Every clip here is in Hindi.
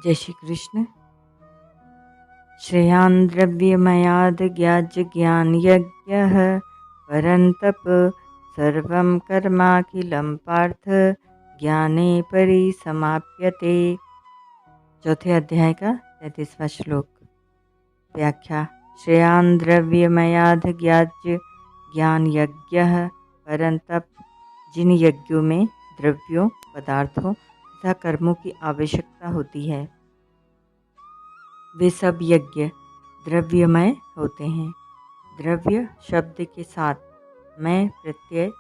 जय श्री कृष्ण। श्रेयान् द्रव्यमयाद् ज्ञाज्य ज्ञान यज्ञः परन्तप सर्वं कर्माखिलं पार्थ ज्ञाने परिसमाप्यते। चौथे अध्याय का 33वां श्लोक। व्याख्या। श्रेयान् द्रव्यमयाद् ज्ञाज्य ज्ञान यज्ञः परन्तप जिन यज्ञों में द्रव्यों, पदार्थों तथा कर्मों की आवश्यकता होती है वे सब यज्ञ द्रव्यमय होते हैं। द्रव्य शब्द के साथ मय प्रत्यय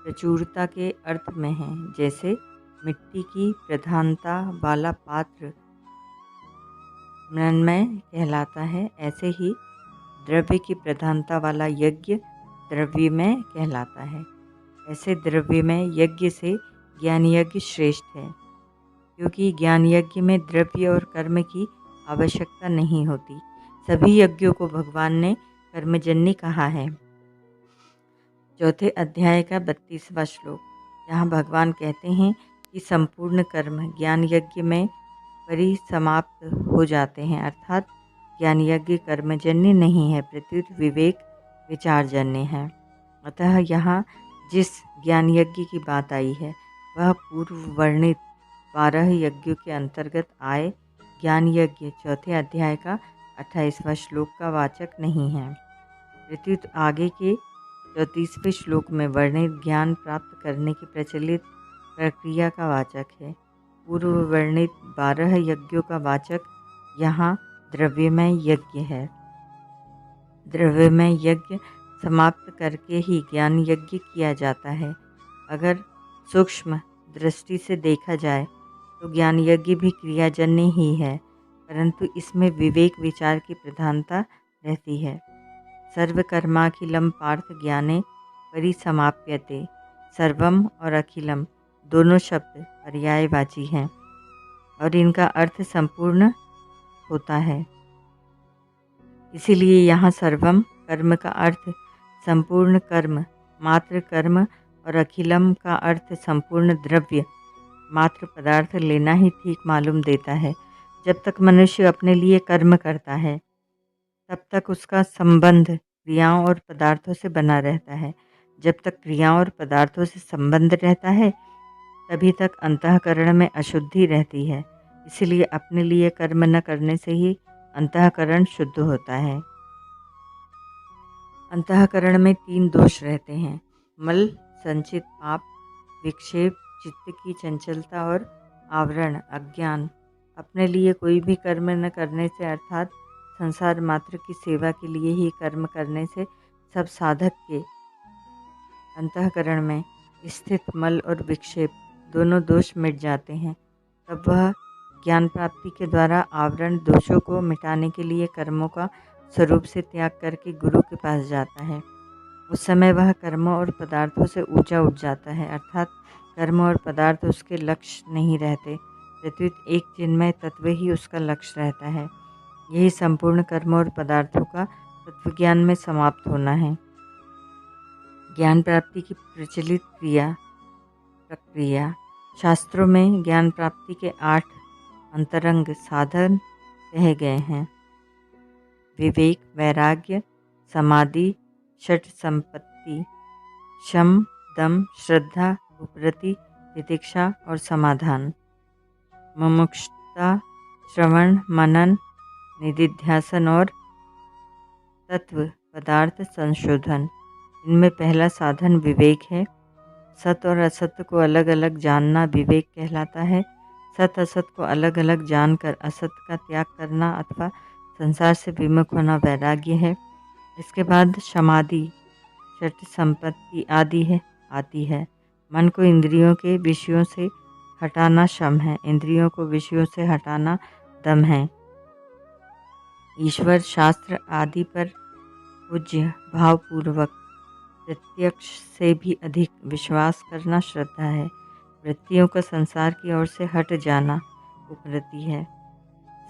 प्रचुरता के अर्थ में है। जैसे मिट्टी की प्रधानता वाला पात्र मृण्मय कहलाता है, ऐसे ही द्रव्य की प्रधानता वाला यज्ञ द्रव्यमय कहलाता है। ऐसे द्रव्यमय यज्ञ से ज्ञान यज्ञ श्रेष्ठ है, क्योंकि ज्ञान यज्ञ में द्रव्य और कर्म की आवश्यकता नहीं होती। सभी यज्ञों को भगवान ने कर्मजन्य कहा है। चौथे अध्याय का 32वां श्लोक। यहाँ भगवान कहते हैं कि संपूर्ण कर्म ज्ञान यज्ञ में परिसमाप्त हो जाते हैं, अर्थात ज्ञान यज्ञ कर्मजन्य नहीं है, प्रत्युत विवेक विचारजन्य है। अतः यहाँ जिस ज्ञान यज्ञ की बात आई है वह पूर्व वर्णित 12 यज्ञों के अंतर्गत आए ज्ञान यज्ञ चौथे अध्याय का 28वां श्लोक का वाचक नहीं है, प्रत्युत आगे के 34वें श्लोक में वर्णित ज्ञान प्राप्त करने की प्रचलित प्रक्रिया का वाचक है। पूर्व वर्णित 12 यज्ञों का वाचक यहाँ द्रव्यमय यज्ञ है। द्रव्यमय यज्ञ समाप्त करके ही ज्ञान यज्ञ किया जाता है। अगर सूक्ष्म दृष्टि से देखा जाए तो ज्ञान यज्ञ भी क्रियाजन्य ही है, परंतु इसमें विवेक विचार की प्रधानता रहती है। सर्वकर्माखिलम पार्थ ज्ञाने परिसमाप्यते। सर्वम और अखिलम दोनों शब्द पर्यायवाची हैं और इनका अर्थ संपूर्ण होता है। इसीलिए यहाँ सर्वम कर्म का अर्थ संपूर्ण कर्म, मात्र कर्म और अखिलम का अर्थ संपूर्ण द्रव्य, मात्र पदार्थ लेना ही ठीक मालूम देता है। जब तक मनुष्य अपने लिए कर्म करता है तब तक उसका संबंध क्रियाओं और पदार्थों से बना रहता है। जब तक क्रियाओं और पदार्थों से संबंध रहता है तभी तक अंतःकरण में अशुद्धि रहती है। इसलिए अपने लिए कर्म न करने से ही अंतःकरण शुद्ध होता है। अंतःकरण में 3 दोष रहते हैं: मल, संचित पाप, विक्षेप, चित्त की चंचलता और आवरण, अज्ञान। अपने लिए कोई भी कर्म न करने से अर्थात संसार मात्र की सेवा के लिए ही कर्म करने से सब साधक के अंतःकरण में स्थित मल और विक्षेप दोनों दोष मिट जाते हैं। तब वह ज्ञान प्राप्ति के द्वारा आवरण दोषों को मिटाने के लिए कर्मों का स्वरूप से त्याग करके गुरु के पास जाता है। उस समय वह कर्मों और पदार्थों से ऊंचा उठ जाता है, अर्थात कर्म और पदार्थ उसके लक्ष्य नहीं रहते, प्रत्युत एक चिन्मय तत्व ही उसका लक्ष्य रहता है। यही संपूर्ण कर्म और पदार्थों का तत्वज्ञान में समाप्त होना है। ज्ञान प्राप्ति की प्रचलित प्रक्रिया। शास्त्रों में ज्ञान प्राप्ति के 8 अंतरंग साधन कहे गए हैं: विवेक, वैराग्य, समाधि, षट संपत्ति, शम, दम, श्रद्धा, उपरति, तितिक्षा और समाधान। मुमुक्षुता, श्रवण, मनन, निधिध्यासन और तत्व पदार्थ संशोधन। इनमें पहला साधन विवेक है। सत और असत्य को अलग अलग जानना विवेक कहलाता है। सत असत को अलग अलग जानकर असत का त्याग करना अथवा संसार से विमुख होना वैराग्य है। इसके बाद समाधि, षट संपत्ति आती है। मन को इंद्रियों के विषयों से हटाना शम है, इंद्रियों को विषयों से हटाना दम है। ईश्वर, शास्त्र आदि पर पूज्य भावपूर्वक प्रत्यक्ष से भी अधिक विश्वास करना श्रद्धा है। वृत्तियों का संसार की ओर से हट जाना उपरति है।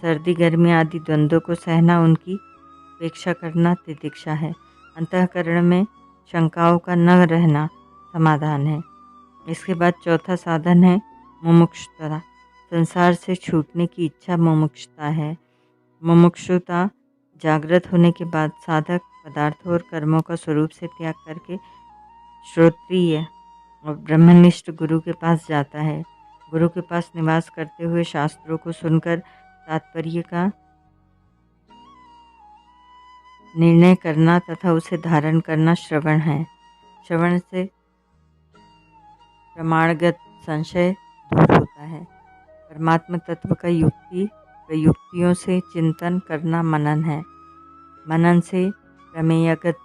सर्दी गर्मी आदि द्वंद्वों को सहना, उनकी उपेक्षा करना तितिक्षा है। अंतःकरण में शंकाओं का न रहना समाधान है। इसके बाद चौथा साधन है मुमुक्षुता। संसार से छूटने की इच्छा मुमुक्षुता है। मुमुक्षुता जागृत होने के बाद साधक पदार्थों और कर्मों का स्वरूप से त्याग करके श्रोत्रिय और ब्रह्मनिष्ठ गुरु के पास जाता है। गुरु के पास निवास करते हुए शास्त्रों को सुनकर तात्पर्य का निर्णय करना तथा उसे धारण करना श्रवण है। श्रवण से प्रमाणगत संशय दूर होता है। परमात्म तत्व का युक्ति प्रयुक्तियों से चिंतन करना मनन है। मनन से प्रमेयगत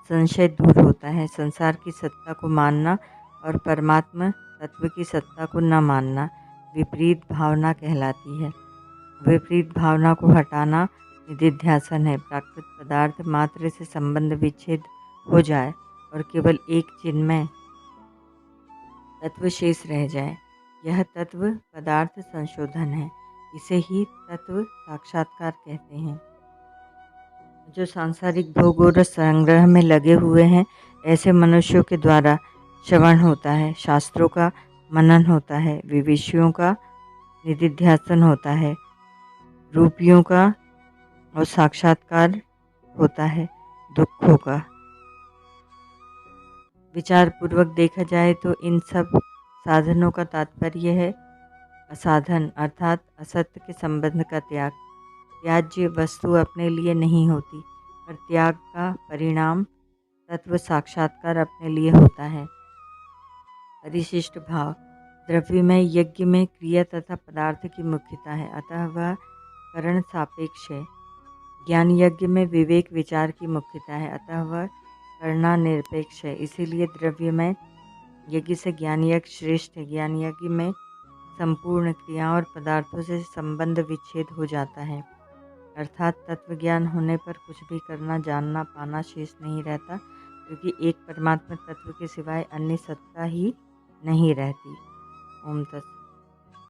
संशय दूर होता है। संसार की सत्ता को मानना और परमात्म तत्व की सत्ता को न मानना विपरीत भावना कहलाती है। विपरीत भावना को हटाना निधिध्यासन है। प्राकृत पदार्थ मात्र से संबंध विच्छेद हो जाए और केवल एक चिन्मय तत्व शेष रह जाए, यह तत्व पदार्थ संशोधन है। इसे ही तत्व साक्षात्कार कहते हैं। जो सांसारिक भोग और संग्रह में लगे हुए हैं, ऐसे मनुष्यों के द्वारा श्रवण होता है, शास्त्रों का मनन होता है, विविषयों का निधिध्यासन होता है, रूपियों का और साक्षात्कार होता है, दुखों का। विचार पूर्वक देखा जाए तो इन सब साधनों का तात्पर्य है असाधन अर्थात असत्य के संबंध का त्याग। त्याज्य वस्तु अपने लिए नहीं होती, पर त्याग का परिणाम तत्व साक्षात्कार अपने लिए होता है। परिशिष्ट भाव द्रव्यमय यज्ञ में क्रिया तथा पदार्थ की मुख्यता है, अतः वह करण सापेक्ष है। ज्ञान यज्ञ में विवेक विचार की मुख्यता है, अतः वह करना निरपेक्ष है। इसीलिए द्रव्यमय यज्ञ से ज्ञान यज्ञ श्रेष्ठ है। ज्ञान यज्ञ में संपूर्ण क्रियाओं और पदार्थों से संबंध विच्छेद हो जाता है, अर्थात तत्व ज्ञान होने पर कुछ भी करना जानना पाना शेष नहीं रहता, क्योंकि एक परमात्मा तत्व के सिवाय अन्य सत्ता ही नहीं रहती। ओम तत्सत।